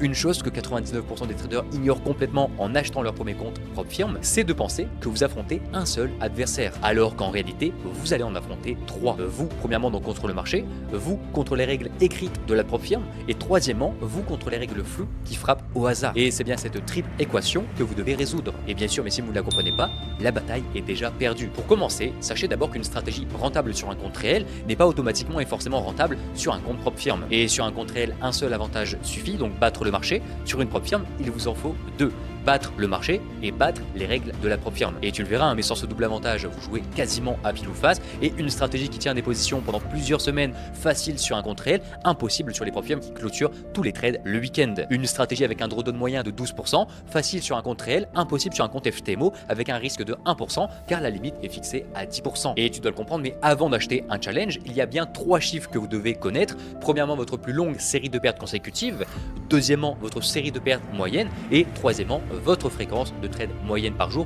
Une chose que 99% des traders ignorent complètement en achetant leur premier compte propre firme, c'est de penser que vous affrontez un seul adversaire, alors qu'en réalité, vous allez en affronter 3. Vous, premièrement, donc contre le marché, vous contre les règles écrites de la propre firme, et troisièmement, vous contre les règles floues qui frappent au hasard. Et c'est bien cette triple équation que vous devez résoudre. Et bien sûr, mais si vous ne la comprenez pas, la bataille est déjà perdue. Pour commencer, sachez d'abord qu'une stratégie rentable sur un compte réel n'est pas automatiquement et forcément rentable sur un compte propre firme. Et sur un compte réel, un seul avantage suffit, donc battre le marché. Sur une propre firme, il vous en faut 2. Battre le marché et battre les règles de la propre firme. Et tu le verras, mais sans ce double avantage, vous jouez quasiment à pile ou face. Et une stratégie qui tient des positions pendant plusieurs semaines facile sur un compte réel, impossible sur les propres firmes qui clôturent tous les trades le week-end. Une stratégie avec un drawdown moyen de 12%, facile sur un compte réel, impossible sur un compte FTMO avec un risque de 1% car la limite est fixée à 10%. Et tu dois le comprendre, mais avant d'acheter un challenge, il y a bien 3 chiffres que vous devez connaître. Premièrement, votre plus longue série de pertes consécutives. Deuxièmement, votre série de pertes moyenne. Et troisièmement, votre fréquence de trade moyenne par jour